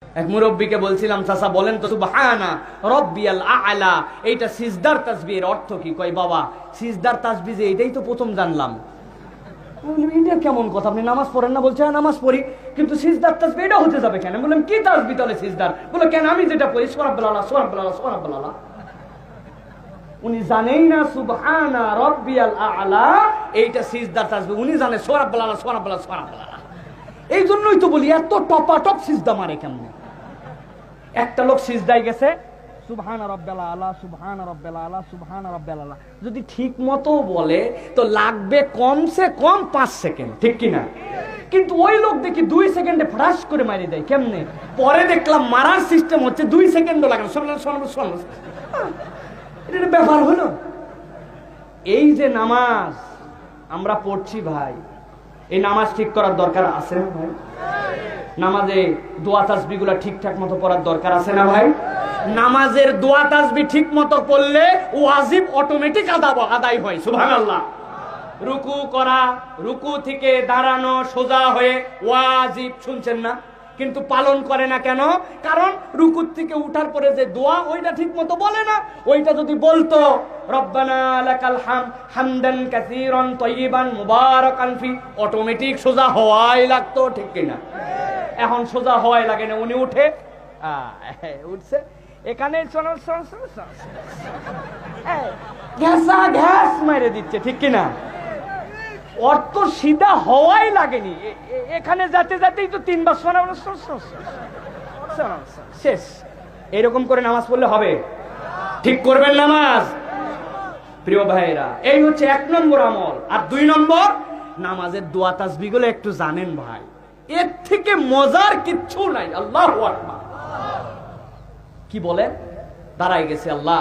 এক মুরব্বীকে বলছিলাম, চাচা বলেন তো সুবহানা রাব্বিয়াল আ'লা এইটা সিজদার তাসবিহের অর্থ কি? কয় বাবা সিজদার তাসবিহ যে এটাই তো প্রথম জানলাম। এটা কেমন কথা, আপনি নামাজ পড়েন না? বলছে নামাজ পড়ি, কিন্তু সিজদার তাসবিহ এটা হতে যাবে কেন? বললাম কি তাসবিহ তাহলে সিজদার? বলে কেন আমি যেটা পড়ি সুবহানাল্লাহ সুবহানাল্লাহ সুবহানাল্লাহ। উনি জানেই না সুবহানা রাব্বিয়াল আ'লা এইটা সিজদার তাসবিহ, উনি জানে সুবহানাল্লাহ সুবহানাল্লাহ সুবহানাল্লাহ। এই জন্যই তো বলি এত টপাটপ সিজদা মারে কেমনে। একটা লোক সিজদায় গেছে সুবহান রাব্বিয়াল আ'লা সুবহান রাব্বিয়াল আ'লা সুবহান রাব্বিয়াল আ'লা, যদি ঠিক মতো বলে তো লাগবে কমসে কম 5 সেকেন্ড, ঠিক কিনা? কিন্তু ওই লোক দেখি 2 সেকেন্ডে ফ্রাশ করে মারি দেয়। কেমনে? পরে দেখলাম মারার সিস্টেম হচ্ছে 2 সেকেন্ডও লাগে না। এটা ব্যাপার হলো। এই যে নামাজ আমরা পড়ছি ভাই, এই নামাজ ঠিক করার দরকার আছে না ভাই? নামাজে দোয়া তাসবিহ গুলা ঠিকঠাক মতো পড়ার দরকার আছে না ভাই? নামাজের দোয়া তাসবিহ ঠিক মতো পড়লে ওয়াজিব অটোমেটিক আদায় হয়। সুবহানাল্লাহ। রুকু করা, রুকু থেকে দাঁড়ানো সোজা হয়ে ওয়াজিব, শুনছেন না? কিন্তু পালন করে না কেন? কারণ রুকু থেকে উঠার পরে যে দোয়া ওইটা ঠিক মতো বলে না। ওইটা যদি বলতো রব্বানা লাকাল হামদান কাসীরান তাইয়িবান মুবারাকান ফি, অটোমেটিক সোজা হওয়াই লাগতো, ঠিক কিনা? এখন সোজা হওয়াই লাগে না, উনি উঠে উঠছে এখানে ঘ্যাস মেরে দিচ্ছে, ঠিক কিনা? অর্থ সিধা হওয়াই লাগেনি, এখানে যাতে যাতেই তো 3 বার শেষ। এরকম করে নামাজ পড়লে হবে? ঠিক করবেন নামাজ প্রিয় ভাইরা। এই হচ্ছে 1 নম্বর আমল। আর 2 নম্বর, নামাজের দোয়া তাসবিহ গুলো একটু জানেন ভাই, এর থেকে মজার কিচ্ছু নাই। আল্লাহু আকবার। কি বলেন? দাঁড়াই গেছে, আল্লাহ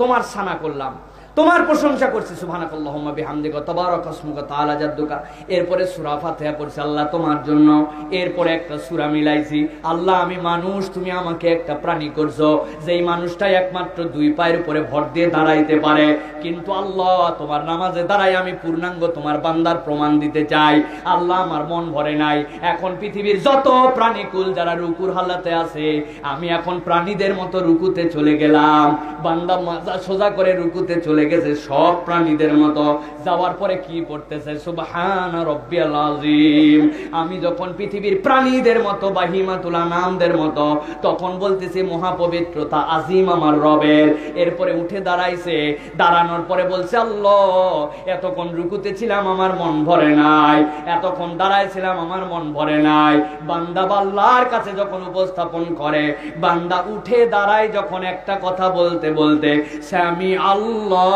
তোমার সানা করলাম, তোমার প্রশংসা করছি, সুবহানাকাল্লাহুম্মা বিহামদিকা তাবারাকা ইসমুকা তাআলা জাদ্দুকা। এরপরে সূরা ফাতিহা পড়ছি আল্লাহ তোমার জন্য। এরপরে একটা সূরা মিলাইছি, আল্লাহ আমি মানুষ, তুমি আমাকে একটা প্রাণী করছো, যেই মানুষটাই একমাত্র 2 পায়ের উপরে ভর দিয়ে দাঁড়াইতে পারে। কিন্তু আল্লাহ তোমার নামাজে দাঁড়াই আমি পূর্ণাঙ্গ তোমার বান্দার প্রমাণ দিতে চাই। আল্লাহ আমার মন ভরে নাই। এখন পৃথিবীর যত প্রাণীকুল যারা রুকুর হালাতে আছে, আমি এখন প্রাণীদের মতো রুকুতে চলে গেলাম। বান্দা মাজা সোজা করে রুকুতে চলে গেছে সব প্রাণীদের মতো। যাওয়ার পরে কি পড়তেছে? সুবহানা রাব্বিয়াল আযীম। আমি যখন পৃথিবীর প্রাণীদের মতো বাহিমাতুল আনামদের মতো, তখন বলতেছে মহাপবিত্রতা আজিম আমার রবের। এরপরে উঠে দাঁড়াইছে, দাঁড়ানোর পরে বলছে আল্লাহ এতক্ষণ রুকুতে ছিলাম আমার মন ভরে নাই, এতক্ষণ দাঁড়াইছিলাম আমার মন ভরে নাই। বান্দা আল্লাহর কাছে যখন উপস্থাপন করে, বান্দা উঠে দাঁড়ায় যখন একটা কথা বলতে বলতে সামি আল্লাহ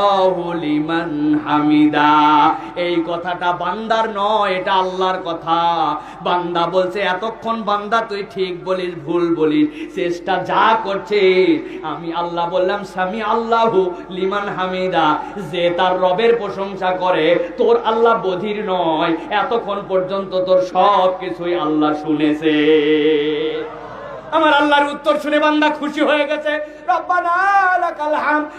লিমান হামিদা, এই কথাটা বান্দার নয়, এটা আল্লাহর কথা। বান্দা বলছে এতক্ষণ বান্দা তুই ঠিক বলিস ভুল বলিস, চেষ্টা যা করছিস, আমি আল্লাহ বললাম সামি আল্লাহু লিমান হামিদা। যে তার রবের প্রশংসা করে, তোর আল্লাহ বধির নয়, এতক্ষণ পর্যন্ত তোর সব কিছুই আল্লাহ শুনেছে। আমার আল্লাহর উত্তর শুনে বান্দা খুশি হয়ে গেছে। রব্বানা লাকাল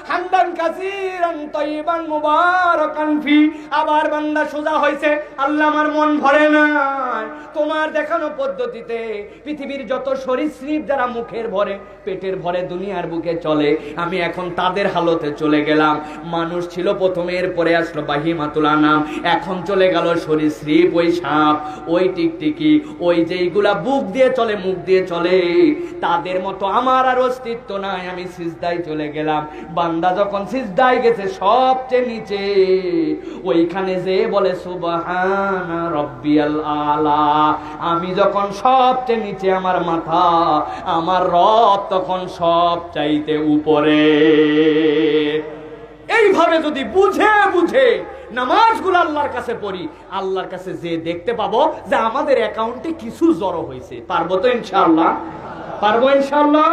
হামদান কাসীরান তাইয়িবান মুবারাকান ফি। আবার বান্দা সোজা হয়েছে, আল্লাহ আমার মন ভরে নাই। তোমার দেখানো পদ্ধতিতে পৃথিবীর যত সরীসৃপ যারা মুখের ভরে পেটের ভরে দুনিয়ার বুকে চলে, আমি এখন তাদের হালতে চলে গেলাম। মানুষ ছিল প্রথমে, এরপরে আসলো বাহিমাতুল আনাম, এখন চলে গেল সরীসৃপ, ওই সাপ, ওই টিকটিকি, ওই যেইগুলা বুক দিয়ে চলে মুখ দিয়ে চলে, তাদের মতো আমার আর অস্তিত্ব নাই। আমি সিজদায় চলে গেলাম। বান্দা যখন সিজদায় গেছে সবচেয়ে নিচে, ওইখানে যে বলে সুবহানা রাব্বিয়াল আ'লা, আমি যখন সবচেয়ে নিচে আমার মাথা, আমার রব তখন সব চাইতে উপরে। এইভাবে যদি বুঝে বুঝে নামাজগুলো আল্লাহর কাছে পড়ি, আল্লাহর কাছে যে দেখতে পাবো যে আমাদের অ্যাকাউন্টে কিছু জড়ো হয়েছে। পারবো তো ইনশাআল্লাহ? পারবো ইনশাআল্লাহ।